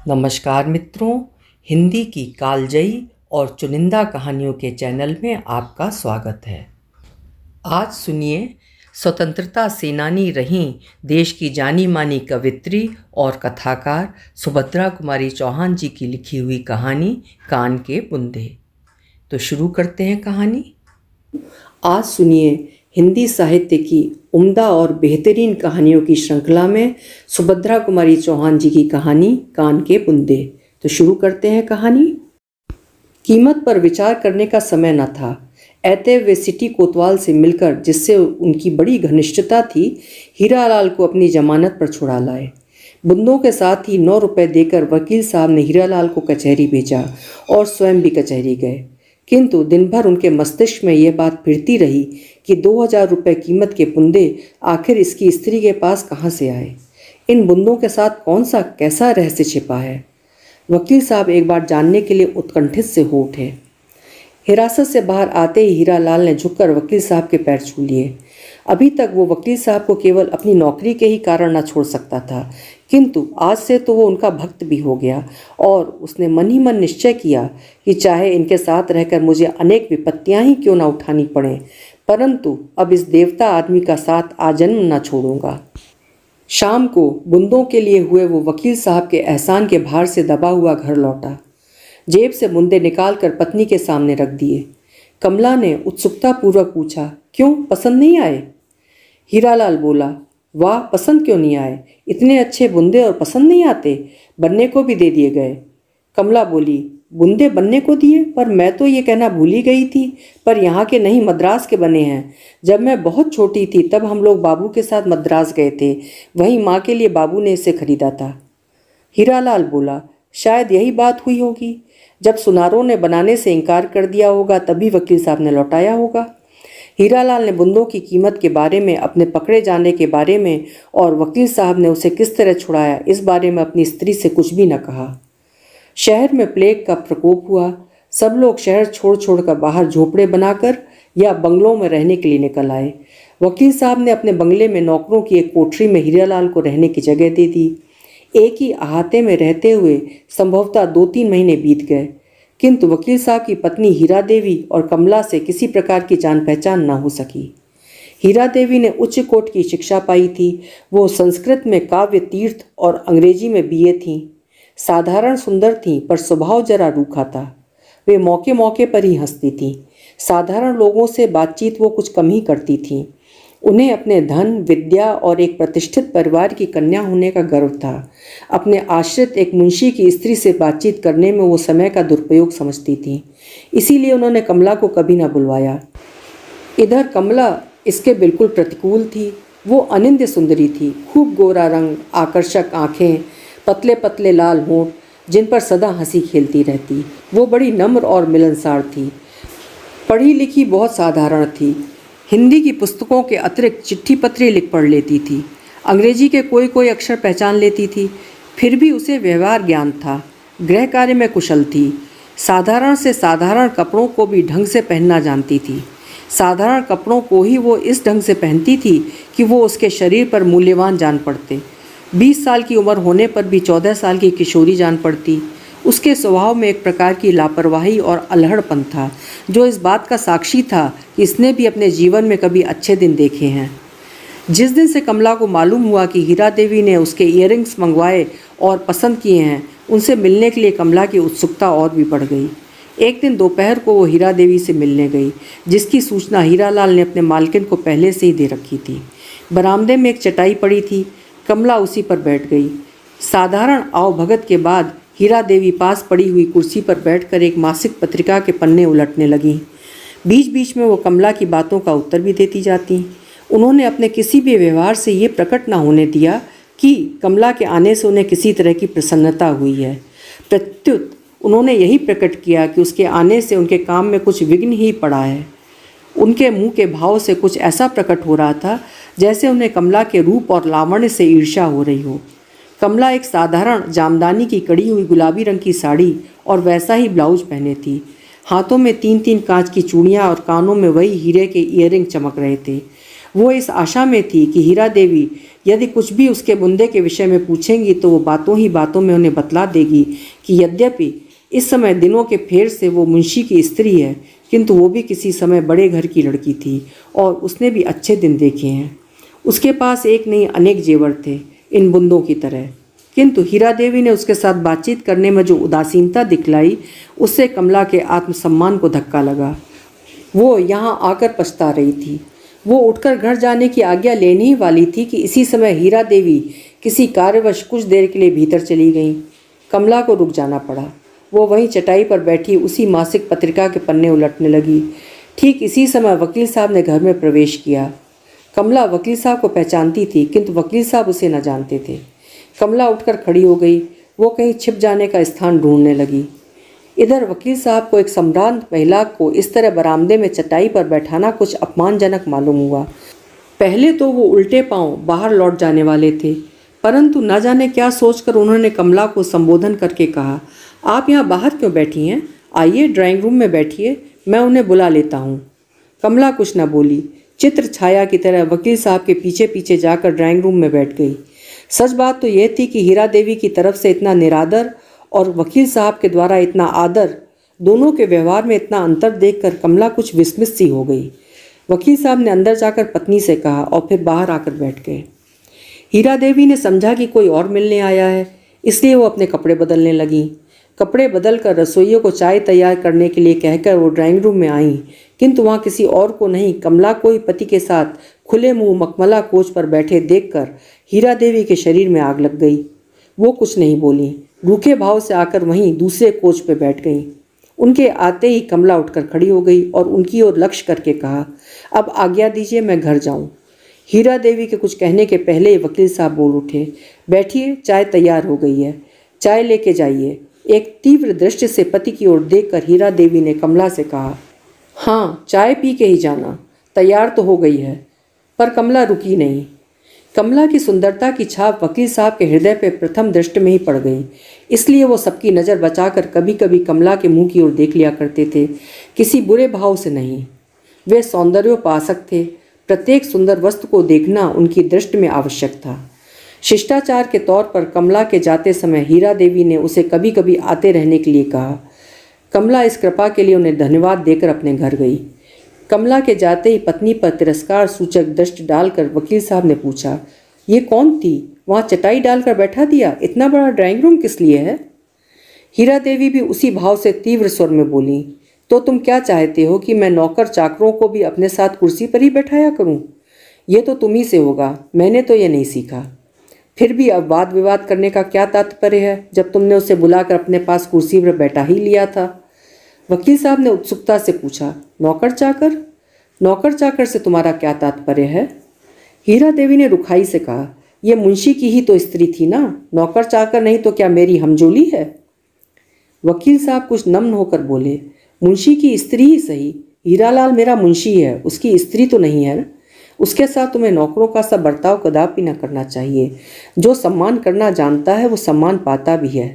नमस्कार मित्रों, हिंदी की कालजयी और चुनिंदा कहानियों के चैनल में आपका स्वागत है। आज सुनिए स्वतंत्रता सेनानी रहीं देश की जानी मानी कवित्री और कथाकार सुभद्रा कुमारी चौहान जी की लिखी हुई कहानी कान के बुंदे। तो शुरू करते हैं कहानी। आज सुनिए हिंदी साहित्य की उम्दा और बेहतरीन कहानियों की श्रृंखला में सुभद्रा कुमारी चौहान जी की कहानी कान के बुंदे। तो शुरू करते हैं कहानी। कीमत पर विचार करने का समय न था। ऐते वे सिटी कोतवाल से मिलकर, जिससे उनकी बड़ी घनिष्ठता थी, हीरालाल को अपनी जमानत पर छुड़ा लाए। बुंदों के साथ ही 9 रुपए देकर वकील साहब ने हीरालाल को कचहरी भेजा और स्वयं भी कचहरी गए। किंतु दिन भर उनके मस्तिष्क में यह बात फिरती रही कि 2000 रुपये कीमत के बुंदे आखिर इसकी स्त्री के पास कहाँ से आए। इन बुंदों के साथ कौन सा कैसा रहस्य छिपा है। वकील साहब एक बार जानने के लिए उत्कंठित से हो उठे। हिरासत से बाहर आते ही हीरालाल ने झुककर वकील साहब के पैर छू लिए। अभी तक वो वकील साहब को केवल अपनी नौकरी के ही कारण न छोड़ सकता था, किंतु आज से तो वो उनका भक्त भी हो गया और उसने मन ही मन निश्चय किया कि चाहे इनके साथ रहकर मुझे अनेक विपत्तियां ही क्यों न उठानी पड़ें, परंतु अब इस देवता आदमी का साथ आजन्म न छोड़ूंगा। शाम को बुंदों के लिए हुए वो वकील साहब के एहसान के भार से दबा हुआ घर लौटा। जेब से बुंदे निकालकर पत्नी के सामने रख दिए। कमला ने उत्सुकता पूर्वक पूछा, क्यों, पसंद नहीं आए? हीरालाल बोला, वाह, पसंद क्यों नहीं आए? इतने अच्छे बुंदे और पसंद नहीं आते? बनने को भी दे दिए गए। कमला बोली, बुंदे बनने को दिए? पर मैं तो ये कहना भूल ही गई थी, पर यहाँ के नहीं, मद्रास के बने हैं। जब मैं बहुत छोटी थी तब हम लोग बाबू के साथ मद्रास गए थे, वहीं माँ के लिए बाबू ने इसे खरीदा था। हीरालाल बोला, शायद यही बात हुई होगी। जब सुनारों ने बनाने से इनकार कर दिया होगा तभी वकील साहब ने लौटाया होगा। हीरालाल ने बुंदों की कीमत के बारे में, अपने पकड़े जाने के बारे में और वकील साहब ने उसे किस तरह छुड़ाया, इस बारे में अपनी स्त्री से कुछ भी न कहा। शहर में प्लेग का प्रकोप हुआ। सब लोग शहर छोड़ छोड़कर बाहर झोपड़े बनाकर या बंगलों में रहने के लिए निकल आए। वकील साहब ने अपने बंगले में नौकरों की एक कोठरी में हीरालाल को रहने की जगह दे दी। एक ही अहाते में रहते हुए संभवतः 2-3 महीने बीत गए, किंतु वकील साहब की पत्नी हीरा देवी और कमला से किसी प्रकार की जान पहचान न हो सकी। हीरा देवी ने उच्च कोटि की शिक्षा पाई थी। वो संस्कृत में काव्य तीर्थ और अंग्रेजी में बीए थीं। साधारण सुंदर थीं, पर स्वभाव जरा रूखा था। वे मौके मौके पर ही हंसती थीं। साधारण लोगों से बातचीत वो कुछ कम ही करती थीं। उन्हें अपने धन, विद्या और एक प्रतिष्ठित परिवार की कन्या होने का गर्व था। अपने आश्रित एक मुंशी की स्त्री से बातचीत करने में वो समय का दुरुपयोग समझती थीं। इसीलिए उन्होंने कमला को कभी न बुलवाया। इधर कमला इसके बिल्कुल प्रतिकूल थी। वो अनिंद्य सुंदरी थी। खूब गोरा रंग, आकर्षक आँखें, पतले पतले लाल होंठ, जिन पर सदा हंसी खेलती रहती। वो बड़ी नम्र और मिलनसार थी। पढ़ी लिखी बहुत साधारण थी। हिंदी की पुस्तकों के अतिरिक्त चिट्ठी पत्री लिख पढ़ लेती थी। अंग्रेजी के कोई कोई अक्षर पहचान लेती थी। फिर भी उसे व्यवहार ज्ञान था। गृह कार्य में कुशल थी। साधारण से साधारण कपड़ों को भी ढंग से पहनना जानती थी। साधारण कपड़ों को ही वो इस ढंग से पहनती थी कि वो उसके शरीर पर मूल्यवान जान पड़ते। 20 साल की उम्र होने पर भी 14 साल की किशोरी जान पड़ती। उसके स्वभाव में एक प्रकार की लापरवाही और अल्हड़पन था, जो इस बात का साक्षी था कि इसने भी अपने जीवन में कभी अच्छे दिन देखे हैं। जिस दिन से कमला को मालूम हुआ कि हीरा देवी ने उसके इयररिंग्स मंगवाए और पसंद किए हैं, उनसे मिलने के लिए कमला की उत्सुकता और भी बढ़ गई। एक दिन दोपहर को वो हीरा देवी से मिलने गई, जिसकी सूचना हीरालाल ने अपने मालकिन को पहले से ही दे रखी थी। बरामदे में एक चटाई पड़ी थी। कमला उसी पर बैठ गई। साधारण आवभगत के बाद हीरा देवी पास पड़ी हुई कुर्सी पर बैठकर एक मासिक पत्रिका के पन्ने उलटने लगीं। बीच बीच में वो कमला की बातों का उत्तर भी देती जाती। उन्होंने अपने किसी भी व्यवहार से ये प्रकट न होने दिया कि कमला के आने से उन्हें किसी तरह की प्रसन्नता हुई है। प्रत्युत उन्होंने यही प्रकट किया कि उसके आने से उनके काम में कुछ विघ्न ही पड़ा है। उनके मुंह के भाव से कुछ ऐसा प्रकट हो रहा था जैसे उन्हें कमला के रूप और लावण्य से ईर्ष्या हो रही हो। कमला एक साधारण जामदानी की कड़ी हुई गुलाबी रंग की साड़ी और वैसा ही ब्लाउज पहने थी। हाथों में 3-3 कांच की चूड़ियाँ और कानों में वही हीरे के इयररिंग चमक रहे थे। वो इस आशा में थी कि हीरा देवी यदि कुछ भी उसके बुंदे के विषय में पूछेंगी तो वो बातों ही बातों में उन्हें बतला देगी कि यद्यपि इस समय दिनों के फेर से वो मुंशी की स्त्री है, किंतु वो भी किसी समय बड़े घर की लड़की थी और उसने भी अच्छे दिन देखे हैं। उसके पास एक नहीं अनेक जेवर थे, इन बुंदों की तरह। किंतु हीरा देवी ने उसके साथ बातचीत करने में जो उदासीनता दिखलाई, उससे कमला के आत्मसम्मान को धक्का लगा। वो यहाँ आकर पछता रही थी। वो उठकर घर जाने की आज्ञा लेने ही वाली थी कि इसी समय हीरा देवी किसी कार्यवश कुछ देर के लिए भीतर चली गईं। कमला को रुक जाना पड़ा। वो वहीं चटाई पर बैठी उसी मासिक पत्रिका के पन्ने उलटने लगी। ठीक इसी समय वकील साहब ने घर में प्रवेश किया। कमला वकील साहब को पहचानती थी, किंतु वकील साहब उसे न जानते थे। कमला उठकर खड़ी हो गई। वो कहीं छिप जाने का स्थान ढूंढने लगी। इधर वकील साहब को एक सम्भ्रांत महिला को इस तरह बरामदे में चटाई पर बैठाना कुछ अपमानजनक मालूम हुआ। पहले तो वो उल्टे पांव बाहर लौट जाने वाले थे, परंतु न जाने क्या सोचकर उन्होंने कमला को संबोधन करके कहा, आप यहाँ बाहर क्यों बैठी हैं? आइए ड्राइंग रूम में बैठिए, मैं उन्हें बुला लेता हूँ। कमला कुछ न बोली। चित्र छाया की तरह वकील साहब के पीछे पीछे जाकर ड्राइंग रूम में बैठ गई। सच बात तो यह थी कि हीरा देवी की तरफ से इतना निरादर और वकील साहब के द्वारा इतना आदर, दोनों के व्यवहार में इतना अंतर देखकर कमला कुछ विस्मित सी हो गई। वकील साहब ने अंदर जाकर पत्नी से कहा और फिर बाहर आकर बैठ गए। हीरा देवी ने समझा कि कोई और मिलने आया है, इसलिए वो अपने कपड़े बदलने लगी। कपड़े बदलकर रसोइयों को चाय तैयार करने के लिए कहकर वो ड्राइंग रूम में आईं, किंतु वहाँ किसी और को नहीं, कमला को ही पति के साथ खुले मुंह मखमला कोच पर बैठे देखकर हीरा देवी के शरीर में आग लग गई। वो कुछ नहीं बोली, रूखे भाव से आकर वहीं दूसरे कोच पर बैठ गई। उनके आते ही कमला उठकर खड़ी हो गई और उनकी ओर लक्ष्य करके कहा, अब आज्ञा दीजिए, मैं घर जाऊं। हीरा देवी के कुछ कहने के पहले ही वकील साहब बोल उठे, बैठिए, चाय तैयार हो गई है, चाय लेके जाइए। एक तीव्र दृष्टि से पति की ओर देखकर हीरा देवी ने कमला से कहा, हाँ, चाय पी के ही जाना, तैयार तो हो गई है। पर कमला रुकी नहीं। कमला की सुंदरता की छाप वकील साहब के हृदय पर प्रथम दृष्टि में ही पड़ गई, इसलिए वो सबकी नज़र बचाकर कभी कभी कमला के मुंह की ओर देख लिया करते थे, किसी बुरे भाव से नहीं। वे सौंदर्योपासक थे, प्रत्येक सुंदर वस्तु को देखना उनकी दृष्टि में आवश्यक था। शिष्टाचार के तौर पर कमला के जाते समय हीरा देवी ने उसे कभी कभी आते रहने के लिए कहा। कमला इस कृपा के लिए उन्हें धन्यवाद देकर अपने घर गई। कमला के जाते ही पत्नी पर तिरस्कार सूचक दृष्टि डालकर वकील साहब ने पूछा, ये कौन थी? वहाँ चटाई डालकर बैठा दिया, इतना बड़ा ड्राइंग रूम किस लिए है? हीरा देवी भी उसी भाव से तीव्र स्वर में बोली, तो तुम क्या चाहते हो कि मैं नौकर चाकरों को भी अपने साथ कुर्सी पर ही बैठाया करूं? ये तो तुम ही से होगा, मैंने तो ये नहीं सीखा। फिर भी अब वाद विवाद करने का क्या तात्पर्य है, जब तुमने उसे बुलाकर अपने पास कुर्सी पर बैठा ही लिया था? वकील साहब ने उत्सुकता से पूछा, नौकर चाकर? नौकर चाकर से तुम्हारा क्या तात्पर्य है? हीरा देवी ने रुखाई से कहा, यह मुंशी की ही तो स्त्री थी ना, नौकर चाकर नहीं तो क्या मेरी हमजोली है? वकील साहब कुछ नम्न होकर बोले, मुंशी की स्त्री ही सही, हीरालाल मेरा मुंशी है, उसकी स्त्री तो नहीं है ना। उसके साथ तुम्हें नौकरों का सा बर्ताव कदापि न करना चाहिए। जो सम्मान करना जानता है वो सम्मान पाता भी है।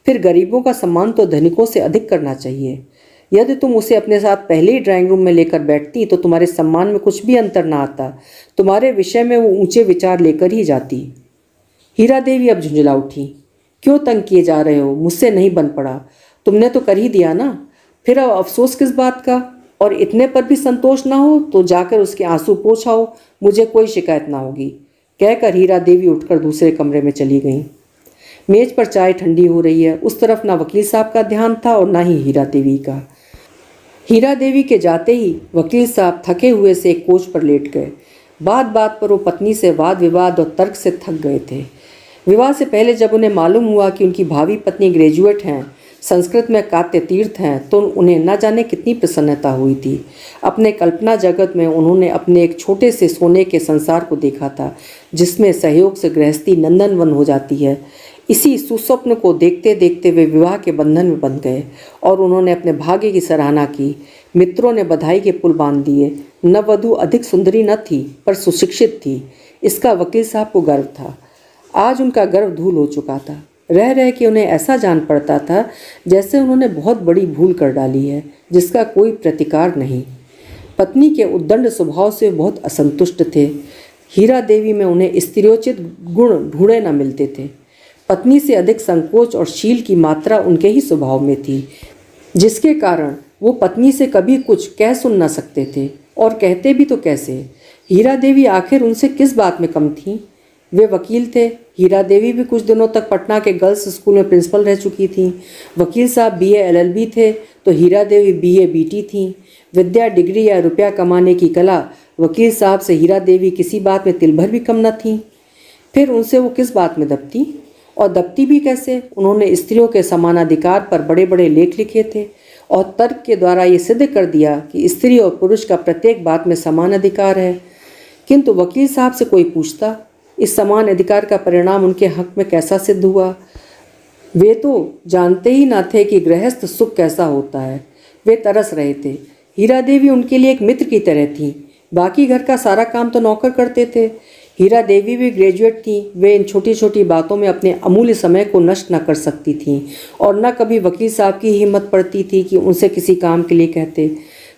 फिर गरीबों का सम्मान तो धनिकों से अधिक करना चाहिए। यदि तुम उसे अपने साथ पहले ही ड्राइंग रूम में लेकर बैठती तो तुम्हारे सम्मान में कुछ भी अंतर ना आता, तुम्हारे विषय में वो ऊंचे विचार लेकर ही जाती। हीरा देवी अब झुंझला उठी, क्यों तंग किए जा रहे हो? मुझसे नहीं बन पड़ा, तुमने तो कर ही दिया ना, फिर अब अफसोस किस बात का? और इतने पर भी संतोष ना हो तो जाकर उसके आंसू पोंछाओ, मुझे कोई शिकायत ना होगी। कहकर हीरा देवी उठकर दूसरे कमरे में चली गईं। मेज पर चाय ठंडी हो रही है, उस तरफ ना वकील साहब का ध्यान था और ना ही हीरा देवी का। हीरा देवी के जाते ही वकील साहब थके हुए से एक कोच पर लेट गए। बात बात पर वो पत्नी से वाद विवाद और तर्क से थक गए थे। विवाह से पहले जब उन्हें मालूम हुआ कि उनकी भावी पत्नी ग्रेजुएट हैं, संस्कृत में कात्य तीर्थ हैं, तो उन्हें न जाने कितनी प्रसन्नता हुई थी। अपने कल्पना जगत में उन्होंने अपने एक छोटे से सोने के संसार को देखा था, जिसमें सहयोग से गृहस्थी नंदनवन हो जाती है। इसी सुस्वप्न को देखते देखते वे विवाह के बंधन में बंध गए और उन्होंने अपने भाग्य की सराहना की। मित्रों ने बधाई के पुल बांध दिए। नववधु अधिक सुंदरी न थी पर सुशिक्षित थी, इसका वकील साहब को गर्व था। आज उनका गर्व धूल हो चुका था। रह रह के उन्हें ऐसा जान पड़ता था जैसे उन्होंने बहुत बड़ी भूल कर डाली है, जिसका कोई प्रतिकार नहीं। पत्नी के उद्दंड स्वभाव से बहुत असंतुष्ट थे। हीरा देवी में उन्हें स्त्रियोचित गुण ढूंढे न मिलते थे। पत्नी से अधिक संकोच और शील की मात्रा उनके ही स्वभाव में थी, जिसके कारण वो पत्नी से कभी कुछ कह सुन न सकते थे, और कहते भी तो कैसे। हीरा देवी आखिर उनसे किस बात में कम थीं? वे वकील थे। हीरा देवी भी कुछ दिनों तक पटना के गर्ल्स स्कूल में प्रिंसिपल रह चुकी थीं। वकील साहब BA LLB थे तो हीरा देवी BA BT थीं। विद्या, डिग्री या रुपया कमाने की कला वकील साहब से हीरा देवी किसी बात में तिल भर भी कम न थीं। फिर उनसे वो किस बात में दबती, और दबती भी कैसे? उन्होंने स्त्रियों के समानाधिकार पर बड़े बड़े लेख लिखे थे और तर्क के द्वारा ये सिद्ध कर दिया कि स्त्री और पुरुष का प्रत्येक बात में समान अधिकार है। किंतु वकील साहब से कोई पूछता, इस समान अधिकार का परिणाम उनके हक में कैसा सिद्ध हुआ? वे तो जानते ही न थे कि गृहस्थ सुख कैसा होता है। वे तरस रहे थे। हीरा देवी उनके लिए एक मित्र की तरह थी। बाकी घर का सारा काम तो नौकर करते थे। हीरा देवी भी ग्रेजुएट थी। वे इन छोटी छोटी बातों में अपने अमूल्य समय को नष्ट न कर सकती थीं, और न कभी वकील साहब की हिम्मत पड़ती थी कि उनसे किसी काम के लिए कहते।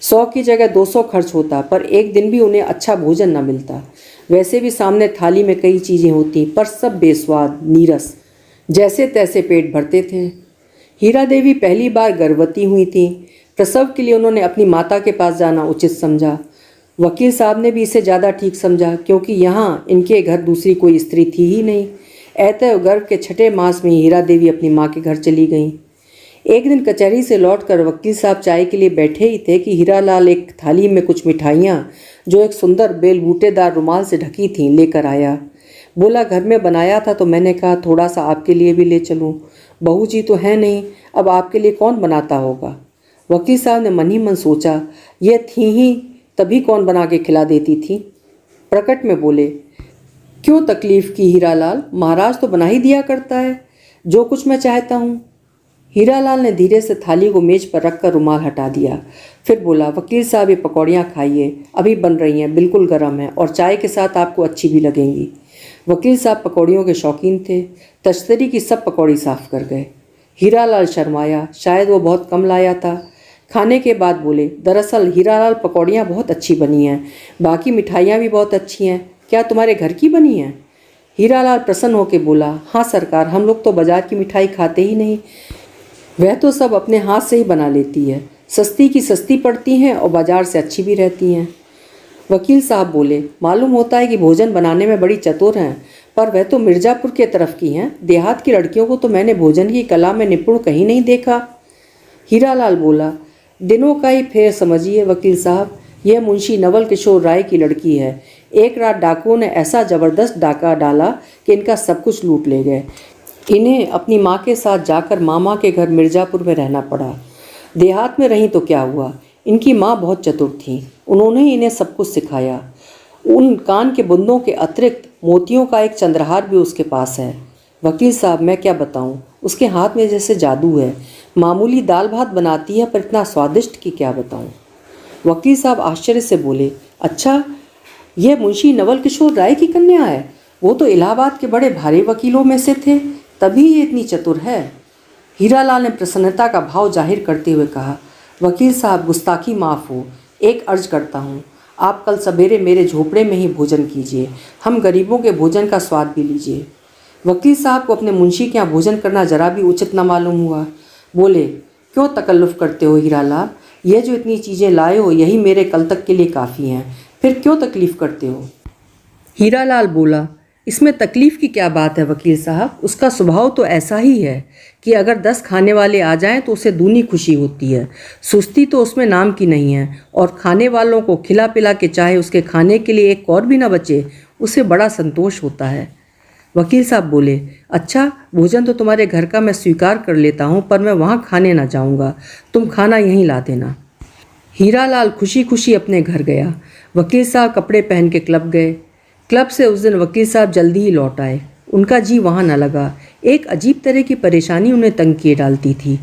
100 की जगह 200 खर्च होता, पर एक दिन भी उन्हें अच्छा भोजन न मिलता। वैसे भी सामने थाली में कई चीज़ें होती, पर सब बेस्वाद, नीरस, जैसे तैसे पेट भरते थे। हीरा देवी पहली बार गर्भवती हुई थी। प्रसव के लिए उन्होंने अपनी माता के पास जाना उचित समझा। वकील साहब ने भी इसे ज़्यादा ठीक समझा, क्योंकि यहाँ इनके घर दूसरी कोई स्त्री थी ही नहीं। ऐतः गर्भ के 6ठे मास में हीरा देवी अपनी माँ के घर चली गईं। एक दिन कचहरी से लौटकर वकील साहब चाय के लिए बैठे ही थे कि हीरालाल एक थाली में कुछ मिठाइयाँ, जो एक सुंदर बेल बूटेदार रुमाल से ढकी थीं, लेकर आया। बोला, घर में बनाया था तो मैंने कहा थोड़ा सा आपके लिए भी ले चलूँ। बहू जी तो है नहीं, अब आपके लिए कौन बनाता होगा? वकील साहब ने मन ही मन सोचा, यह थी ही तभी कौन बना के खिला देती थी। प्रकट में बोले, क्यों तकलीफ़ की हीरालाल, महाराज तो बना ही दिया करता है जो कुछ मैं चाहता हूँ। हीरालाल ने धीरे से थाली को मेज पर रखकर रुमाल हटा दिया। फिर बोला, वकील साहब ये पकौड़ियाँ खाइए, अभी बन रही हैं, बिल्कुल गर्म है, और चाय के साथ आपको अच्छी भी लगेंगी। वकील साहब पकौड़ियों के शौकीन थे। तश्तरी की सब पकौड़ी साफ कर गए। हीरालाल शर्माया, शायद वो बहुत कम लाया था। खाने के बाद बोले, दरअसल हीरालाल पकौड़ियाँ बहुत अच्छी बनी हैं, बाकी मिठाइयाँ भी बहुत अच्छी हैं, क्या तुम्हारे घर की बनी हैं? हीरालाल प्रसन्न होकर बोला, हाँ सरकार, हम लोग तो बाजार की मिठाई खाते ही नहीं, वह तो सब अपने हाथ से ही बना लेती है। सस्ती की सस्ती पड़ती हैं और बाजार से अच्छी भी रहती हैं। वकील साहब बोले, मालूम होता है कि भोजन बनाने में बड़ी चतुर हैं, पर वह तो मिर्ज़ापुर के तरफ की हैं। देहात की लड़कियों को तो मैंने भोजन की कला में निपुण कहीं नहीं देखा। हीरालाल बोला, दिनों का ही फेर समझिए वकील साहब, यह मुंशी नवल किशोर राय की लड़की है। एक रात डाकुओं ने ऐसा ज़बरदस्त डाका डाला कि इनका सब कुछ लूट ले गए। इन्हें अपनी माँ के साथ जाकर मामा के घर मिर्ज़ापुर में रहना पड़ा। देहात में रहीं तो क्या हुआ, इनकी माँ बहुत चतुर थी, उन्होंने ही इन्हें सब कुछ सिखाया। उन कान के बुंदों के अतिरिक्त मोतियों का एक चंद्रहार भी उसके पास है। वकील साहब, मैं क्या बताऊँ, उसके हाथ में जैसे जादू है। मामूली दाल भात बनाती है, पर इतना स्वादिष्ट कि क्या बताऊँ। वकील साहब आश्चर्य से बोले, अच्छा, यह मुंशी नवल किशोर राय की कन्या है? वो तो इलाहाबाद के बड़े भारी वकीलों में से थे, तभी ये इतनी चतुर है। हीरालाल ने प्रसन्नता का भाव जाहिर करते हुए कहा, वकील साहब, गुस्ताखी माफ़ हो, एक अर्ज करता हूँ, आप कल सवेरे मेरे झोपड़े में ही भोजन कीजिए, हम गरीबों के भोजन का स्वाद भी लीजिए। वकील साहब को अपने मुंशी के यहाँ भोजन करना जरा भी उचित न मालूम हुआ। बोले, क्यों तकल्लुफ़ करते हो हीरालाल, ये जो इतनी चीज़ें लाए हो यही मेरे कल तक के लिए काफ़ी हैं, फिर क्यों तकलीफ़ करते हो? हीरालाल बोला, इसमें तकलीफ़ की क्या बात है वकील साहब, उसका स्वभाव तो ऐसा ही है कि अगर 10 खाने वाले आ जाएं तो उसे दूनी खुशी होती है। सुस्ती तो उसमें नाम की नहीं है, और खाने वालों को खिला पिला के चाहे उसके खाने के लिए एक और भी ना बचे, उसे बड़ा संतोष होता है। वकील साहब बोले, अच्छा, भोजन तो तुम्हारे घर का मैं स्वीकार कर लेता हूँ, पर मैं वहाँ खाने ना जाऊँगा, तुम खाना यहीं ला देना। हीरालाल खुशी खुशी अपने घर गया। वकील साहब कपड़े पहन के क्लब गए। क्लब से उस दिन वकील साहब जल्दी ही लौट आए। उनका जी वहाँ न लगा। एक अजीब तरह की परेशानी उन्हें तंग किए डालती थी।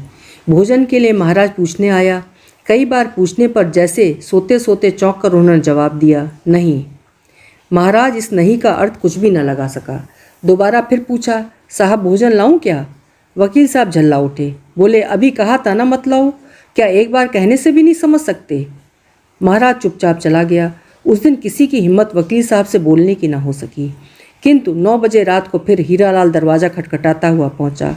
भोजन के लिए महाराज पूछने आया। कई बार पूछने पर जैसे सोते सोते चौंक कर उन्होंने जवाब दिया, नहीं। महाराज इस नहीं का अर्थ कुछ भी न लगा सका। दोबारा फिर पूछा, साहब भोजन लाऊं क्या? वकील साहब झल्ला उठे। बोले, अभी कहा था ना मत लाओ, क्या एक बार कहने से भी नहीं समझ सकते? महाराज चुपचाप चला गया। उस दिन किसी की हिम्मत वकील साहब से बोलने की ना हो सकी, किंतु 9 बजे रात को फिर हीरालाल दरवाज़ा खटखटाता हुआ पहुंचा।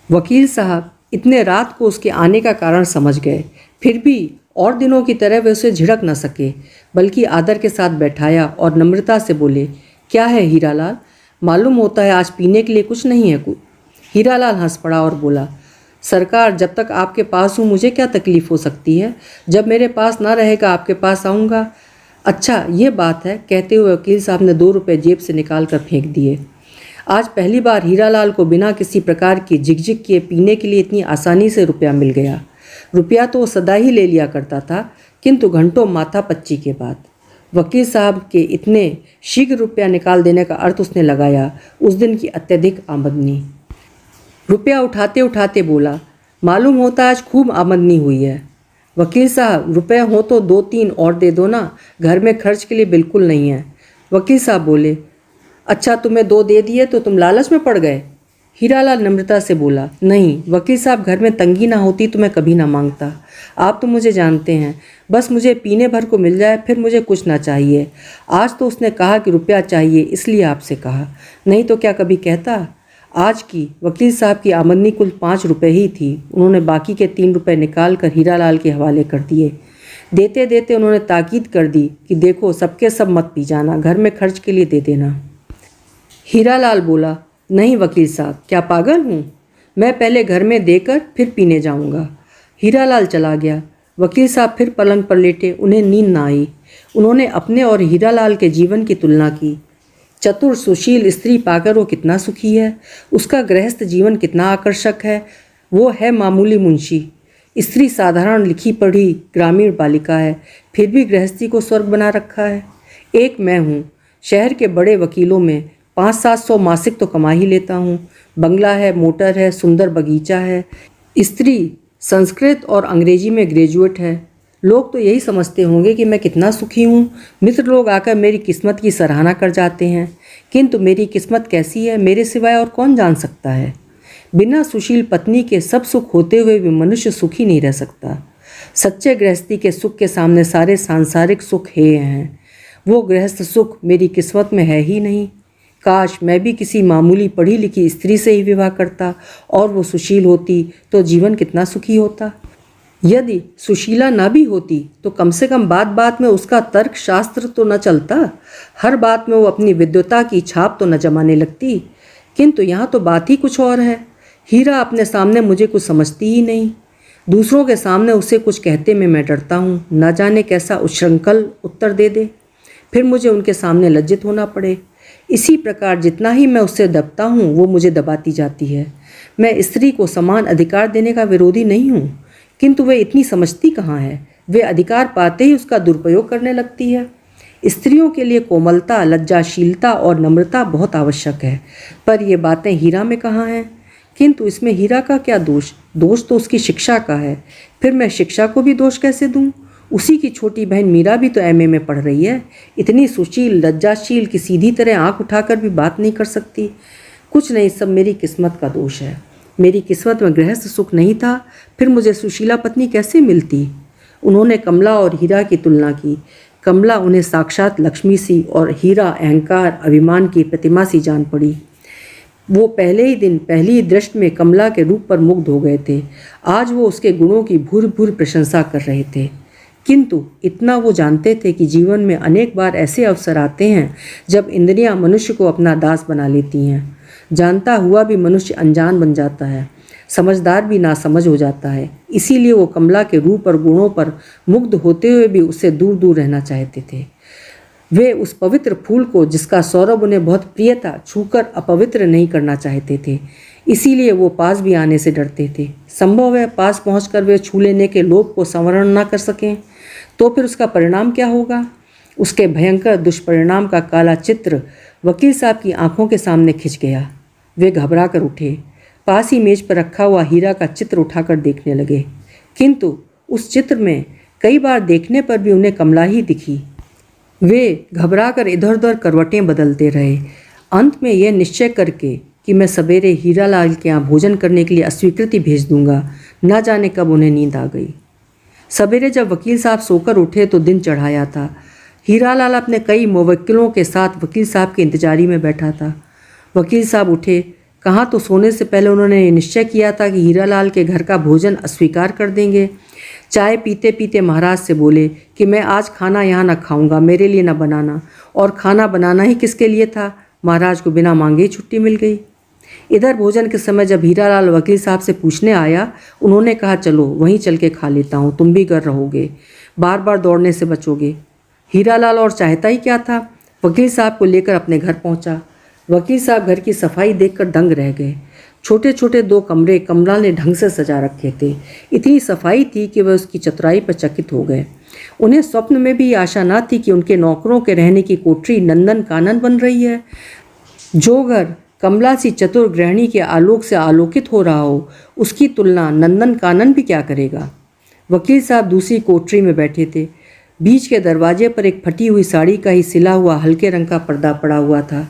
वकील साहब इतने रात को उसके आने का कारण समझ गए, फिर भी और दिनों की तरह वे उसे झिड़क न सके, बल्कि आदर के साथ बैठाया और नम्रता से बोले, क्या है हीरालाल, मालूम होता है आज पीने के लिए कुछ नहीं है। हीरालाल हंस पड़ा और बोला, सरकार जब तक आपके पास हूँ मुझे क्या तकलीफ़ हो सकती है, जब मेरे पास ना रहेगा आपके पास आऊँगा। अच्छा ये बात है, कहते हुए वकील साहब ने 2 रुपये जेब से निकाल कर फेंक दिए। आज पहली बार हीरालाल को बिना किसी प्रकार की झिकझिक किए पीने के लिए इतनी आसानी से रुपया मिल गया। रुपया तो वो सदा ही ले लिया करता था, किंतु घंटों माथा पच्ची के बाद। वकील साहब के इतने शीघ्र रुपया निकाल देने का अर्थ उसने लगाया उस दिन की अत्यधिक आमदनी। रुपया उठाते उठाते बोला, मालूम होता है आज खूब आमदनी हुई है। वकील साहब रुपये हो तो 2-3 और दे दो ना, घर में खर्च के लिए बिल्कुल नहीं है। वकील साहब बोले, अच्छा तुम्हें 2 दे दिए तो तुम लालच में पड़ गए। हीरालाल नम्रता से बोला, नहीं वकील साहब, घर में तंगी ना होती तो मैं कभी ना मांगता। आप तो मुझे जानते हैं, बस मुझे पीने भर को मिल जाए फिर मुझे कुछ ना चाहिए। आज तो उसने कहा कि रुपया चाहिए इसलिए आपसे कहा, नहीं तो क्या कभी कहता। आज की वकील साहब की आमदनी कुल 5 रुपये ही थी। उन्होंने बाकी के 3 रुपये निकाल कर हीरालाल के हवाले कर दिए। देते देते उन्होंने ताकीद कर दी कि देखो सबके सब मत पी जाना, घर में खर्च के लिए दे देना। हीरालाल बोला, नहीं वकील साहब, क्या पागल हूँ, मैं पहले घर में देकर फिर पीने जाऊँगा। हीरालाल चला गया। वकील साहब फिर पलंग पर लेटे, उन्हें नींद ना आई। उन्होंने अपने और हीरालाल के जीवन की तुलना की। चतुर सुशील स्त्री पाकर वो कितना सुखी है, उसका गृहस्थ जीवन कितना आकर्षक है। वो है मामूली मुंशी, स्त्री साधारण लिखी पढ़ी ग्रामीण बालिका है, फिर भी गृहस्थी को स्वर्ग बना रखा है। एक मैं हूँ, शहर के बड़े वकीलों में 500-700 मासिक तो कमा ही लेता हूँ। बंगला है, मोटर है, सुंदर बगीचा है। स्त्री संस्कृत और अंग्रेजी में ग्रेजुएट है। लोग तो यही समझते होंगे कि मैं कितना सुखी हूँ। मित्र लोग आकर मेरी किस्मत की सराहना कर जाते हैं, किंतु मेरी किस्मत कैसी है मेरे सिवाय और कौन जान सकता है। बिना सुशील पत्नी के सब सुख होते हुए भी मनुष्य सुखी नहीं रह सकता। सच्चे गृहस्थी के सुख के सामने सारे सांसारिक सुख हेय हैं। वो गृहस्थ सुख मेरी किस्मत में है ही नहीं। काश मैं भी किसी मामूली पढ़ी लिखी स्त्री से ही विवाह करता और वो सुशील होती तो जीवन कितना सुखी होता। यदि सुशीला ना भी होती तो कम से कम बात बात में उसका तर्क शास्त्र तो न चलता, हर बात में वो अपनी विद्वता की छाप तो न जमाने लगती। किंतु यहाँ तो बात ही कुछ और है। हीरा अपने सामने मुझे कुछ समझती ही नहीं। दूसरों के सामने उसे कुछ कहते में मैं डरता हूँ, न जाने कैसा उच्छृंखल उत्तर दे दे, फिर मुझे उनके सामने लज्जित होना पड़े। इसी प्रकार जितना ही मैं उससे दबता हूँ वो मुझे दबाती जाती है। मैं स्त्री को समान अधिकार देने का विरोधी नहीं हूँ, किंतु वे इतनी समझती कहाँ है। वे अधिकार पाते ही उसका दुरुपयोग करने लगती है। स्त्रियों के लिए कोमलता, लज्जाशीलता और नम्रता बहुत आवश्यक है, पर ये बातें हीरा में कहाँ हैं। किंतु इसमें हीरा का क्या दोष? दोष तो उसकी शिक्षा का है। फिर मैं शिक्षा को भी दोष कैसे दूँ? उसी की छोटी बहन मीरा भी तो एमए में पढ़ रही है, इतनी सुशील लज्जाशील कि सीधी तरह आंख उठाकर भी बात नहीं कर सकती। कुछ नहीं, सब मेरी किस्मत का दोष है। मेरी किस्मत में गृहस्थ सुख नहीं था, फिर मुझे सुशीला पत्नी कैसे मिलती। उन्होंने कमला और हीरा की तुलना की। कमला उन्हें साक्षात लक्ष्मी सी और हीरा अहंकार अभिमान की प्रतिमा सी जान पड़ी। वो पहले ही दिन पहली ही दृष्टि में कमला के रूप पर मुग्ध हो गए थे। आज वो उसके गुणों की भूर भूर प्रशंसा कर रहे थे। किंतु इतना वो जानते थे कि जीवन में अनेक बार ऐसे अवसर आते हैं जब इंद्रियां मनुष्य को अपना दास बना लेती हैं। जानता हुआ भी मनुष्य अनजान बन जाता है, समझदार भी नासमझ हो जाता है। इसीलिए वो कमला के रूप और गुणों पर मुग्ध होते हुए भी उससे दूर दूर रहना चाहते थे। वे उस पवित्र फूल को जिसका सौरभ उन्हें बहुत प्रिय था छूकर अपवित्र नहीं करना चाहते थे। इसीलिए वो पास भी आने से डरते थे। संभव है पास पहुंचकर वे छू लेने के लोभ को संवरण न कर सकें तो फिर उसका परिणाम क्या होगा। उसके भयंकर दुष्परिणाम का काला चित्र वकील साहब की आंखों के सामने खिंच गया। वे घबरा कर उठे, पास ही मेज पर रखा हुआ हीरा का चित्र उठाकर देखने लगे, किंतु उस चित्र में कई बार देखने पर भी उन्हें कमला ही दिखी। वे घबरा कर इधर उधर करवटें बदलते रहे, अंत में यह निश्चय करके कि मैं सवेरे हीरालाल के यहाँ भोजन करने के लिए अस्वीकृति भेज दूंगा। न जाने कब उन्हें नींद आ गई। सवेरे जब वकील साहब सोकर उठे तो दिन चढ़ाया था। हीरालाल अपने कई मुवक्किलों के साथ वकील साहब की इंतजारी में बैठा था। वकील साहब उठे। कहाँ तो सोने से पहले उन्होंने ये निश्चय किया था कि हीरालाल के घर का भोजन अस्वीकार कर देंगे। चाय पीते पीते महाराज से बोले कि मैं आज खाना यहाँ न खाऊंगा, मेरे लिए न बनाना। और खाना बनाना ही किसके लिए था? महाराज को बिना मांगे ही छुट्टी मिल गई। इधर भोजन के समय जब हीरालाल वकील साहब से पूछने आया, उन्होंने कहा चलो वहीं चल के खा लेता हूँ, तुम भी घर रहोगे, बार बार दौड़ने से बचोगे। हीरालाल और चाहता ही क्या था, वकील साहब को लेकर अपने घर पहुंचा। वकील साहब घर की सफाई देखकर दंग रह गए। छोटे छोटे 2 कमरे कमला ने ढंग से सजा रखे थे। इतनी सफाई थी कि वह उसकी चतुराई पर चकित हो गए। उन्हें स्वप्न में भी आशा न थी कि उनके नौकरों के रहने की कोठरी नंदन कानन बन रही है। जो घर कमला सी चतुर गृहिणी के आलोक से आलोकित हो रहा हो, उसकी तुलना नंदन कानन भी क्या करेगा। वकील साहब दूसरी कोठरी में बैठे थे। बीच के दरवाजे पर एक फटी हुई साड़ी का ही सिला हुआ हल्के रंग का पर्दा पड़ा हुआ था।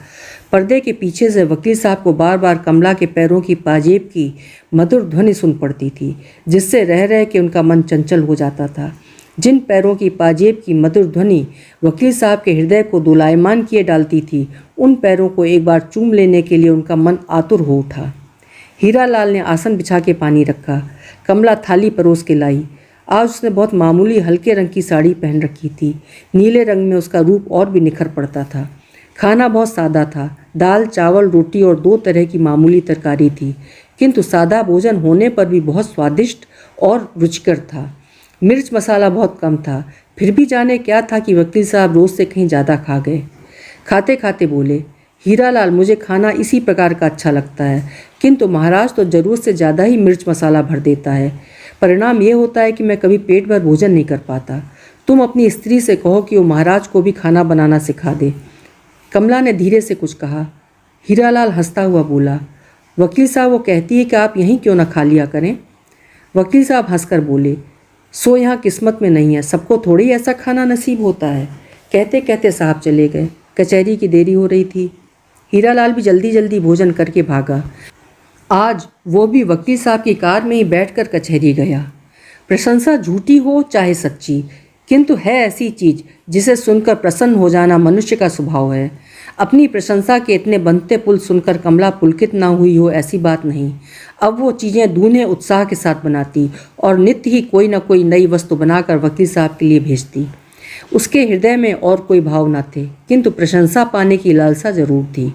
पर्दे के पीछे से वकील साहब को बार बार कमला के पैरों की पाजेब की मधुर ध्वनि सुन पड़ती थी, जिससे रह रह के उनका मन चंचल हो जाता था। जिन पैरों की पाजेब की मधुर ध्वनि वकील साहब के हृदय को दोलायमान किए डालती थी, उन पैरों को एक बार चूम लेने के लिए उनका मन आतुर हो उठा। हीरालाल ने आसन बिछा के पानी रखा। कमला थाली परोस के लाई। आज उसने बहुत मामूली हल्के रंग की साड़ी पहन रखी थी। नीले रंग में उसका रूप और भी निखर पड़ता था। खाना बहुत सादा था। दाल, चावल, रोटी और 2 तरह की मामूली तरकारी थी, किंतु सादा भोजन होने पर भी बहुत स्वादिष्ट और रुचिकर था। मिर्च मसाला बहुत कम था। फिर भी जाने क्या था कि वकील साहब रोज़ से कहीं ज़्यादा खा गए। खाते खाते बोले, हीरालाल मुझे खाना इसी प्रकार का अच्छा लगता है, किंतु महाराज तो ज़रूरत से ज़्यादा ही मिर्च मसाला भर देता है। परिणाम ये होता है कि मैं कभी पेट भर भोजन नहीं कर पाता। तुम अपनी स्त्री से कहो कि वो महाराज को भी खाना बनाना सिखा दे। कमला ने धीरे से कुछ कहा। हीरालाल हंसता हुआ बोला, वकील साहब वो कहती है कि आप यहीं क्यों न खा लिया करें। वकील साहब हंसकर बोले, सो यहाँ किस्मत में नहीं है, सबको थोड़ी ऐसा खाना नसीब होता है। कहते कहते साहब चले गए। कचहरी की देरी हो रही थी। हीरालाल भी जल्दी जल्दी भोजन करके भागा। आज वो भी वकील साहब की कार में ही बैठकर कचहरी गया। प्रशंसा झूठी हो चाहे सच्ची, किंतु है ऐसी चीज जिसे सुनकर प्रसन्न हो जाना मनुष्य का स्वभाव है। अपनी प्रशंसा के इतने बनते पुल सुनकर कमला पुलकित ना हुई हो ऐसी बात नहीं। अब वो चीज़ें दूने उत्साह के साथ बनाती और नित्य ही कोई न कोई नई वस्तु बनाकर वकील साहब के लिए भेजती। उसके हृदय में और कोई भाव न थे, किंतु प्रशंसा पाने की लालसा जरूर थी।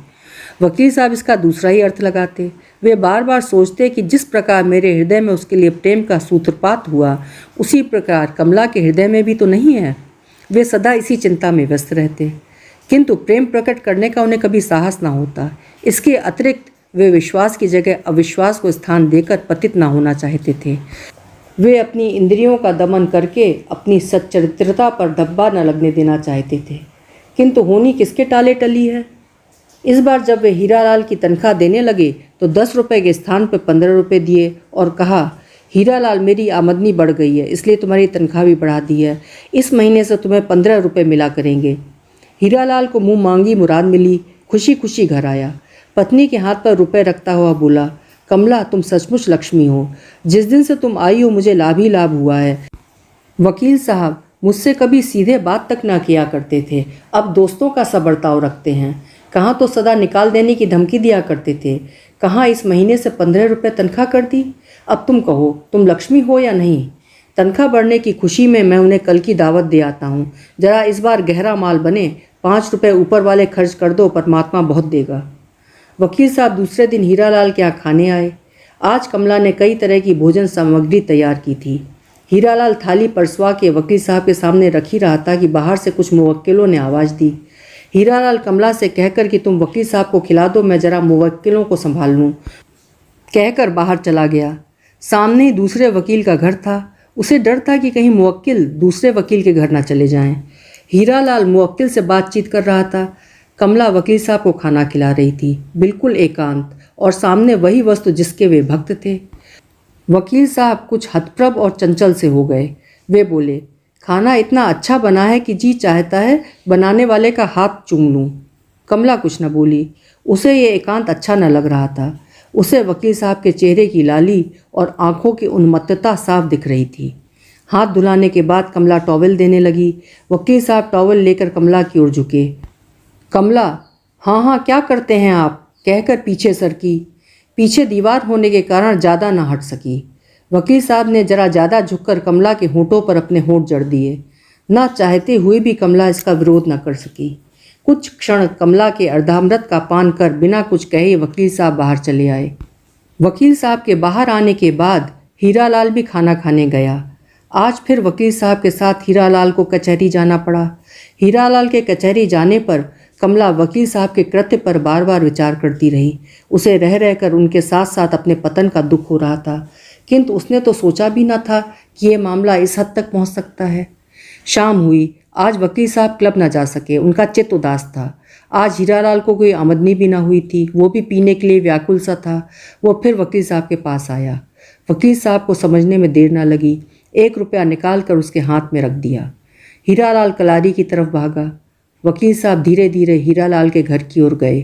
वकील साहब इसका दूसरा ही अर्थ लगाते। वे बार बार सोचते कि जिस प्रकार मेरे हृदय में उसके लिए प्रेम का सूत्रपात हुआ, उसी प्रकार कमला के हृदय में भी तो नहीं है। वे सदा इसी चिंता में व्यस्त रहते, किंतु प्रेम प्रकट करने का उन्हें कभी साहस न होता। इसके अतिरिक्त वे विश्वास की जगह अविश्वास को स्थान देकर पतित न होना चाहते थे। वे अपनी इंद्रियों का दमन करके अपनी सच्चरित्रता पर धब्बा न लगने देना चाहते थे, किंतु होनी किसके टाले टली है। इस बार जब वे हीरालाल की तनख्वाह देने लगे तो 10 रुपये के स्थान पर 15 रुपये दिए और कहा, हीरालाल मेरी आमदनी बढ़ गई है, इसलिए तुम्हारी तनख्वाह भी बढ़ा दी है। इस महीने से तुम्हें 15 रुपये मिला करेंगे। हीरालाल को मुंह मांगी मुराद मिली। खुशी खुशी घर आया। पत्नी के हाथ पर रुपए रखता हुआ बोला, कमला तुम सचमुच लक्ष्मी हो। जिस दिन से तुम आई हो मुझे लाभ ही लाभ हुआ है। वकील साहब मुझसे कभी सीधे बात तक ना किया करते थे, अब दोस्तों का सा बर्ताव रखते हैं। कहाँ तो सदा निकाल देने की धमकी दिया करते थे, कहाँ इस महीने से 15 रुपये तनख्वाह कर दी। अब तुम कहो तुम लक्ष्मी हो या नहीं। तनख्वाह बढ़ने की खुशी में मैं उन्हें कल की दावत दे आता हूँ। जरा इस बार गहरा माल बने, 5 रुपये ऊपर वाले खर्च कर दो, परमात्मा बहुत देगा। वकील साहब दूसरे दिन हीरालाल के यहाँ खाने आए। आज कमला ने कई तरह की भोजन सामग्री तैयार की थी। हीरालाल थाली परसवा के वकील साहब के सामने रख ही रहा था कि बाहर से कुछ मुवक्किलों ने आवाज़ दी। हीरालाल कमला से कहकर कि तुम वकील साहब को खिला दो, मैं जरा मुवक्किलों को संभाल लूँ, कहकर बाहर चला गया। सामने ही दूसरे वकील का घर था। उसे डर था कि कहीं मुवक्किल दूसरे वकील के घर ना चले जाएं। हीरालाल मुवक्किल से बातचीत कर रहा था। कमला वकील साहब को खाना खिला रही थी, बिल्कुल एकांत, और सामने वही वस्तु जिसके वे भक्त थे। वकील साहब कुछ हतप्रभ और चंचल से हो गए। वे बोले, खाना इतना अच्छा बना है कि जी चाहता है बनाने वाले का हाथ चूम लूँ। कमला कुछ न बोली। उसे ये एकांत अच्छा न लग रहा था। उसे वकील साहब के चेहरे की लाली और आंखों की उन्मत्तता साफ दिख रही थी। हाथ धुलाने के बाद कमला टॉवल देने लगी। वकील साहब टॉवल लेकर कमला की ओर झुके। कमला, हाँ हाँ क्या करते हैं आप, कहकर पीछे सरकी। पीछे दीवार होने के कारण ज़्यादा न हट सकी। वकील साहब ने जरा ज़्यादा झुककर कमला के होंठों पर अपने होंठ जड़ दिए। ना चाहते हुए भी कमला इसका विरोध न कर सकी। कुछ क्षण कमला के अर्धामृत का पान कर बिना कुछ कहे वकील साहब बाहर चले आए। वकील साहब के बाहर आने के बाद हीरालाल भी खाना खाने गया। आज फिर वकील साहब के साथ हीरालाल को कचहरी जाना पड़ा। हीरालाल के कचहरी जाने पर कमला वकील साहब के कृत्य पर बार बार विचार करती रही। उसे रह रहकर उनके साथ साथ अपने पतन का दुख हो रहा था, किंतु उसने तो सोचा भी न था कि ये मामला इस हद तक पहुंच सकता है। शाम हुई। आज वकील साहब क्लब न जा सके, उनका चित्त उदास था। आज हीरालाल को कोई आमदनी भी न हुई थी, वो भी पीने के लिए व्याकुल सा था। वो फिर वकील साहब के पास आया। वकील साहब को समझने में देर न लगी। 1 रुपया निकाल कर उसके हाथ में रख दिया। हीरालाल कलारी की तरफ भागा। वकील साहब धीरे धीरे हीरालाल के घर की ओर गए।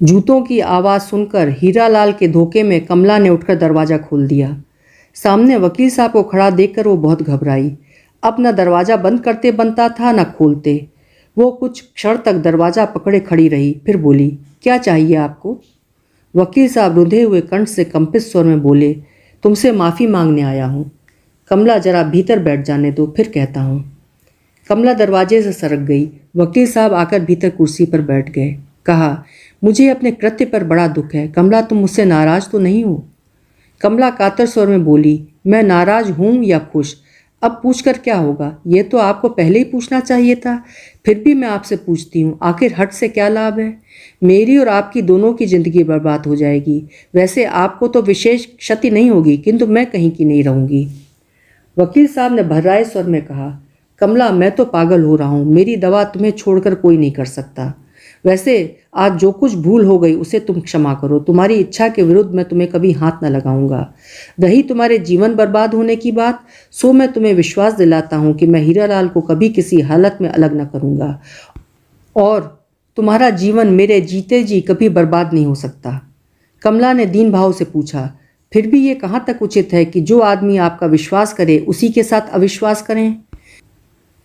जूतों की आवाज़ सुनकर हीरालाल के धोखे में कमला ने उठकर दरवाज़ा खोल दिया। सामने वकील साहब को खड़ा देखकर वो बहुत घबराई। अब न दरवाज़ा बंद करते बनता था न खोलते। वो कुछ क्षण तक दरवाज़ा पकड़े खड़ी रही, फिर बोली, क्या चाहिए आपको? वकील साहब रुंधे हुए कंठ से कंपित स्वर में बोले, तुमसे माफ़ी मांगने आया हूँ। कमला, जरा भीतर बैठ जाने दो, फिर कहता हूँ। कमला दरवाजे से सरक गई। वकील साहब आकर भीतर कुर्सी पर बैठ गए। कहा, मुझे अपने कृत्य पर बड़ा दुख है। कमला, तुम मुझसे नाराज़ तो नहीं हो? कमला कातर स्वर में बोली, मैं नाराज़ हूँ या खुश, अब पूछकर क्या होगा? ये तो आपको पहले ही पूछना चाहिए था। फिर भी मैं आपसे पूछती हूँ, आखिर हट से क्या लाभ है? मेरी और आपकी दोनों की ज़िंदगी बर्बाद हो जाएगी। वैसे आपको तो विशेष क्षति नहीं होगी, किंतु मैं कहीं की नहीं रहूँगी। वकील साहब ने भर्राए स्वर में कहा, कमला, मैं तो पागल हो रहा हूँ। मेरी दवा तुम्हें छोड़कर कोई नहीं कर सकता। वैसे आज जो कुछ भूल हो गई उसे तुम क्षमा करो। तुम्हारी इच्छा के विरुद्ध मैं तुम्हें कभी हाथ न लगाऊंगा। रही तुम्हारे जीवन बर्बाद होने की बात, सो मैं तुम्हें विश्वास दिलाता हूँ कि मैं हीरालाल को कभी किसी हालत में अलग न करूँगा और तुम्हारा जीवन मेरे जीते जी कभी बर्बाद नहीं हो सकता। कमला ने दीन भाव से पूछा, फिर भी ये कहाँ तक उचित है कि जो आदमी आपका विश्वास करे उसी के साथ अविश्वास करें?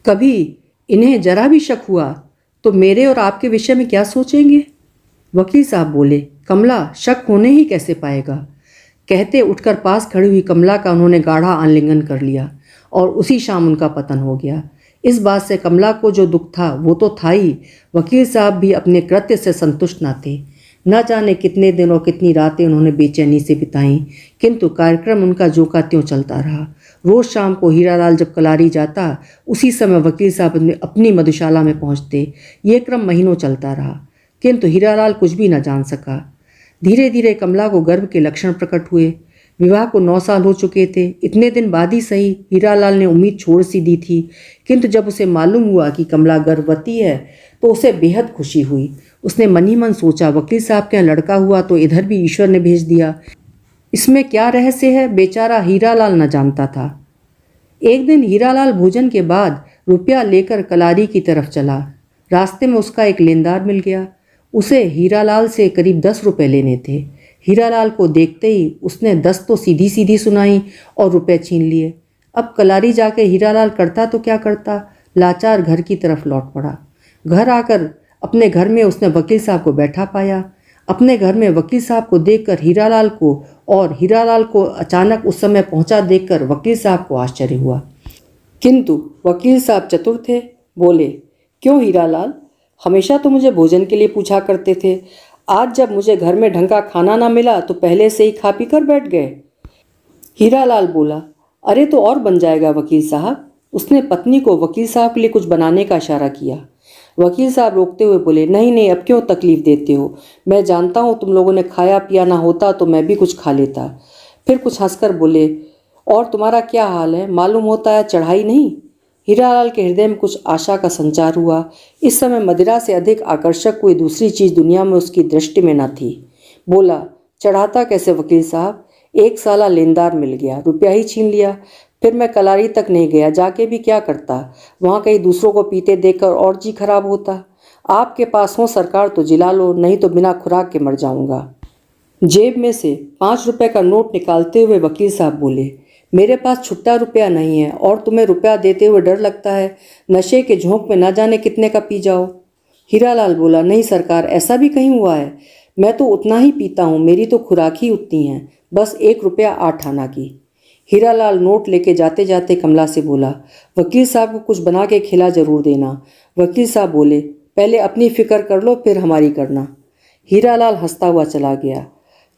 कभी इन्हें जरा भी शक हुआ तो मेरे और आपके विषय में क्या सोचेंगे? वकील साहब बोले, कमला, शक होने ही कैसे पाएगा? कहते उठकर पास खड़ी हुई कमला का उन्होंने गाढ़ा आलिंगन कर लिया और उसी शाम उनका पतन हो गया। इस बात से कमला को जो दुख था वो तो था ही, वकील साहब भी अपने कृत्य से संतुष्ट न थे। न जाने कितने दिन और कितनी रातें उन्होंने बेचैनी से बिताईं, किंतु कार्यक्रम उनका जो का त्यों चलता रहा। रोज़ शाम को हीरालाल जब कलारी जाता, उसी समय वकील साहब अपनी मधुशाला में पहुंचते। ये क्रम महीनों चलता रहा, किंतु हीरालाल कुछ भी न जान सका। धीरे धीरे कमला को गर्भ के लक्षण प्रकट हुए। विवाह को 9 साल हो चुके थे। इतने दिन बाद ही सही हीरालाल ने उम्मीद छोड़ सी दी थी, किंतु जब उसे मालूम हुआ कि कमला गर्भवती है तो उसे बेहद खुशी हुई। उसने मन ही मन सोचा, वकील साहब के यहाँ लड़का हुआ तो इधर भी ईश्वर ने भेज दिया। इसमें क्या रहस्य है, बेचारा हीरालाल न जानता था। एक दिन हीरालाल भोजन के बाद रुपया लेकर कलारी की तरफ चला। रास्ते में उसका एक लेनदार मिल गया। उसे हीरालाल से करीब 10 रुपये लेने थे। हीरालाल को देखते ही उसने 10 तो सीधी सीधी सुनाई और रुपए छीन लिए। अब कलारी जाके हीरालाल करता तो क्या करता, लाचार घर की तरफ लौट पड़ा। घर आकर अपने घर में उसने वकील साहब को बैठा पाया। अपने घर में वकील साहब को देखकर हीरालाल को अचानक उस समय पहुंचा देखकर वकील साहब को आश्चर्य हुआ, किंतु वकील साहब चतुर थे। बोले, क्यों हीरालाल, हमेशा तो मुझे भोजन के लिए पूछा करते थे। आज जब मुझे घर में ढंग का खाना ना मिला तो पहले से ही खा पी कर बैठ गए। हीरालाल बोला, अरे तो और बन जाएगा वकील साहब। उसने पत्नी को वकील साहब के लिए कुछ बनाने का इशारा किया। वकील साहब रोकते हुए बोले, नहीं नहीं, अब क्यों तकलीफ देते हो? मैं जानता हूँ तुम लोगों ने खाया पिया ना होता तो मैं भी कुछ खा लेता। फिर कुछ हंसकर बोले, और तुम्हारा क्या हाल है? मालूम होता है चढ़ाई नहीं। हीरालाल के हृदय में कुछ आशा का संचार हुआ। इस समय मदिरा से अधिक आकर्षक कोई दूसरी चीज़ दुनिया में उसकी दृष्टि में न थी। बोला, चढ़ाता कैसे वकील साहब? 1 साला लेनदार मिल गया, रुपया ही छीन लिया। फिर मैं कलारी तक नहीं गया, जाके भी क्या करता? वहाँ कहीं दूसरों को पीते देखकर और जी खराब होता। आपके पास हो सरकार तो जिला लो, नहीं तो बिना खुराक के मर जाऊंगा। जेब में से 5 रुपए का नोट निकालते हुए वकील साहब बोले, मेरे पास छुट्टा रुपया नहीं है और तुम्हें रुपया देते हुए डर लगता है। नशे के झोंक में ना जाने कितने का पी जाओ। हीरालाल बोला, नहीं सरकार, ऐसा भी कहीं हुआ है। मैं तो उतना ही पीता हूँ, मेरी तो खुराक ही उतनी है, बस 1 रुपया 8 आना की। हीरालाल नोट लेके जाते जाते कमला से बोला, वकील साहब को कुछ बना के खिला जरूर देना। वकील साहब बोले, पहले अपनी फिक्र कर लो फिर हमारी करना। हीरालाल हंसता हुआ चला गया।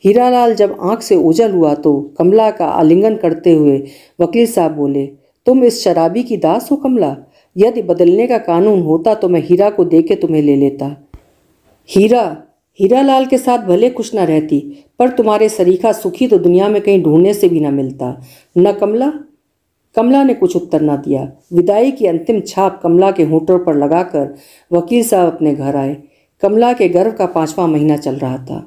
हीरालाल जब आंख से ओझल हुआ तो कमला का आलिंगन करते हुए वकील साहब बोले, तुम इस शराबी की दास हो कमला? यदि बदलने का कानून होता तो मैं हीरा को देके तुम्हें ले लेता। हीरालाल के साथ भले खुश न रहती, पर तुम्हारे सरीखा सुखी तो दुनिया में कहीं ढूंढने से भी न मिलता, न कमला? कमला ने कुछ उत्तर न दिया। विदाई की अंतिम छाप कमला के होठों पर लगाकर वकील साहब अपने घर आए। कमला के गर्भ का 5वां महीना चल रहा था।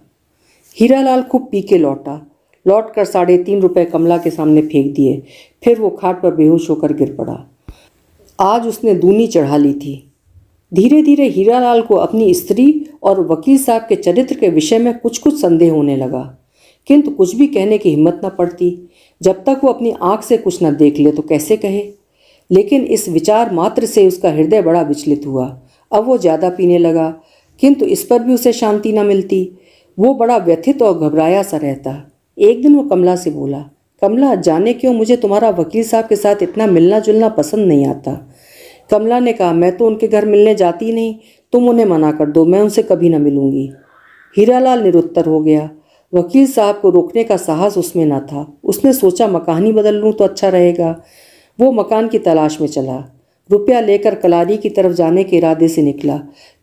हीरालाल खूब पी के लौटकर 3.5 रुपए कमला के सामने फेंक दिए। फिर वो खाट पर बेहोश होकर गिर पड़ा। आज उसने दूनी चढ़ा ली थी। धीरे धीरे हीरालाल को अपनी स्त्री और वकील साहब के चरित्र के विषय में कुछ कुछ संदेह होने लगा, किंतु कुछ भी कहने की हिम्मत न पड़ती। जब तक वो अपनी आंख से कुछ न देख ले तो कैसे कहे। लेकिन इस विचार मात्र से उसका हृदय बड़ा विचलित हुआ। अब वो ज़्यादा पीने लगा, किंतु इस पर भी उसे शांति न मिलती। वो बड़ा व्यथित और घबराया सा रहता। एक दिन वो कमला से बोला, कमला, जाने क्यों मुझे तुम्हारा वकील साहब के साथ इतना मिलना जुलना पसंद नहीं आता। कमला ने कहा, मैं तो उनके घर मिलने जाती नहीं, तुम उन्हें मना कर दो, मैं उनसे कभी न मिलूंगी। हीरालाल निरुत्तर हो गया। वकील साहब को रोकने का साहस उसमें न था। उसने सोचा, मकान ही बदल लूँ तो अच्छा रहेगा। वो मकान की तलाश में चला। रुपया लेकर कलारी की तरफ जाने के इरादे से निकला,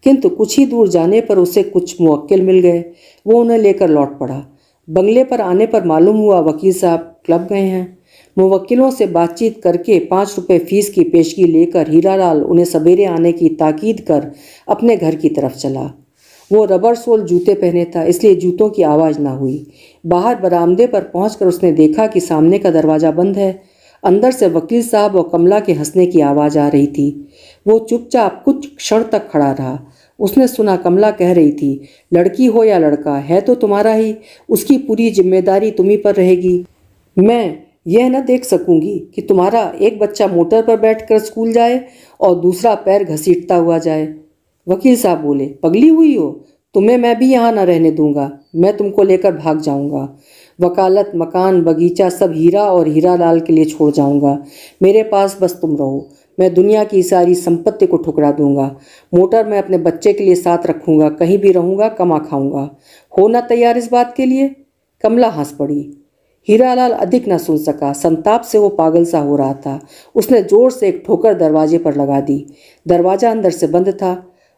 किंतु कुछ ही दूर जाने पर उसे कुछ मुवक्किल मिल गए। वो उन्हें लेकर लौट पड़ा। बंगले पर आने पर मालूम हुआ वकील साहब क्लब गए हैं। मुवक्किलों से बातचीत करके 5 रुपए फीस की पेशगी लेकर हीरालाल उन्हें सवेरे आने की ताकीद कर अपने घर की तरफ चला। वो रबर सोल जूते पहने था, इसलिए जूतों की आवाज़ ना हुई। बाहर बरामदे पर पहुंचकर उसने देखा कि सामने का दरवाज़ा बंद है। अंदर से वकील साहब और कमला के हंसने की आवाज़ आ रही थी। वो चुपचाप कुछ क्षण तक खड़ा रहा। उसने सुना कमला कह रही थी, लड़की हो या लड़का है तो तुम्हारा ही, उसकी पूरी जिम्मेदारी तुम्ही पर रहेगी। मैं यह न देख सकूंगी कि तुम्हारा एक बच्चा मोटर पर बैठकर स्कूल जाए और दूसरा पैर घसीटता हुआ जाए। वकील साहब बोले, पगली हुई हो? तुम्हें मैं भी यहाँ न रहने दूंगा, मैं तुमको लेकर भाग जाऊंगा। वकालत, मकान, बगीचा सब हीरा और हीरालाल के लिए छोड़ जाऊंगा। मेरे पास बस तुम रहो। मैं दुनिया की सारी संपत्ति को ठुकरा दूंगा। मोटर मैं अपने बच्चे के लिए साथ रखूंगा, कहीं भी रहूंगा, कमा खाऊंगा। हो ना तैयार इस बात के लिए? कमला हंस पड़ी। हीरालाल अधिक न सुन सका। संताप से वो पागल सा हो रहा था। उसने जोर से एक ठोकर दरवाजे पर लगा दी। दरवाजा अंदर से बंद था।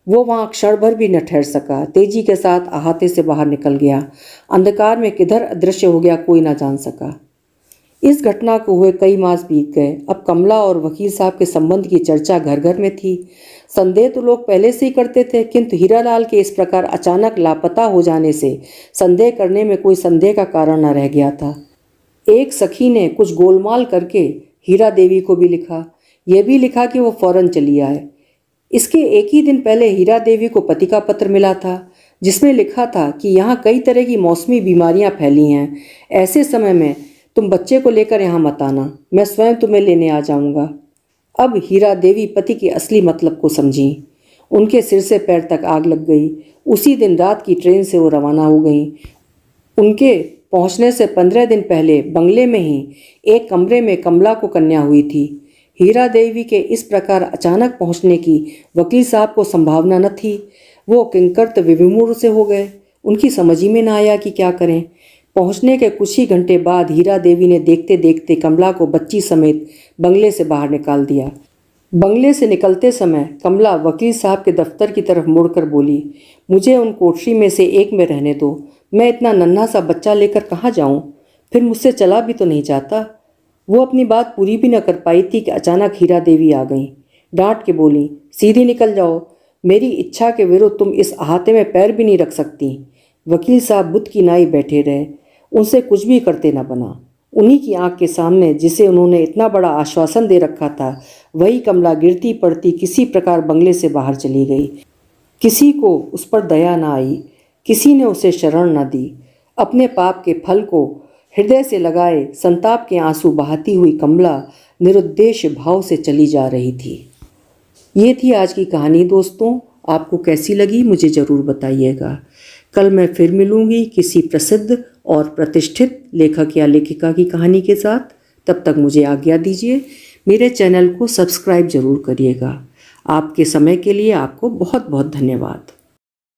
वो वहाँ क्षण भर भी न ठहर सका। तेजी के साथ अहाते से बाहर निकल गया। अंधकार में किधर अदृश्य हो गया कोई ना जान सका। इस घटना को हुए कई मास बीत गए। अब कमला और वकील साहब के संबंध की चर्चा घर घर में थी। संदेह तो लोग पहले से ही करते थे, किंतु हीरालाल के इस प्रकार अचानक लापता हो जाने से संदेह करने में कोई संदेह का कारण न रह गया था। एक सखी ने कुछ गोलमाल करके हीरा देवी को भी लिखा। यह भी लिखा कि वो फौरन चली आए। इसके एक ही दिन पहले हीरा देवी को पति का पत्र मिला था, जिसमें लिखा था कि यहाँ कई तरह की मौसमी बीमारियाँ फैली हैं। ऐसे समय में तुम बच्चे को लेकर यहाँ मत आना, मैं स्वयं तुम्हें लेने आ जाऊँगा। अब हीरा देवी पति के असली मतलब को समझी। उनके सिर से पैर तक आग लग गई। उसी दिन रात की ट्रेन से वो रवाना हो गई। उनके पहुंचने से 15 दिन पहले बंगले में ही एक कमरे में कमला को कन्या हुई थी। हीरा देवी के इस प्रकार अचानक पहुंचने की वकील साहब को संभावना न थी। वो किंकर्त विमूढ़ से हो गए। उनकी समझ ही में न आया कि क्या करें। पहुंचने के कुछ ही घंटे बाद हीरा देवी ने देखते देखते कमला को बच्ची समेत बंगले से बाहर निकाल दिया। बंगले से निकलते समय कमला वकील साहब के दफ्तर की तरफ मुड़कर बोली, मुझे उन कोठरी में से एक में रहने दो। मैं इतना नन्हा सा बच्चा लेकर कहाँ जाऊँ? फिर मुझसे चला भी तो नहीं जाता। वो अपनी बात पूरी भी न कर पाई थी कि अचानक हीरा देवी आ गई। डांट के बोली, सीधी निकल जाओ। मेरी इच्छा के विरुद्ध तुम इस अहाते में पैर भी नहीं रख सकती। वकील साहब बुत की नाई बैठे रहे। उनसे कुछ भी करते न बना। उन्हीं की आंख के सामने जिसे उन्होंने इतना बड़ा आश्वासन दे रखा था, वही कमला गिरती पड़ती किसी प्रकार बंगले से बाहर चली गई। किसी को उस पर दया न आई, किसी ने उसे शरण न दी। अपने पाप के फल को हृदय से लगाए संताप के आंसू बहाती हुई कमला निरुद्देश्य भाव से चली जा रही थी। ये थी आज की कहानी दोस्तों। आपको कैसी लगी मुझे ज़रूर बताइएगा। कल मैं फिर मिलूँगी किसी प्रसिद्ध और प्रतिष्ठित लेखक या लेखिका की कहानी के साथ। तब तक मुझे आज्ञा दीजिए। मेरे चैनल को सब्सक्राइब ज़रूर करिएगा। आपके समय के लिए आपको बहुत बहुत धन्यवाद।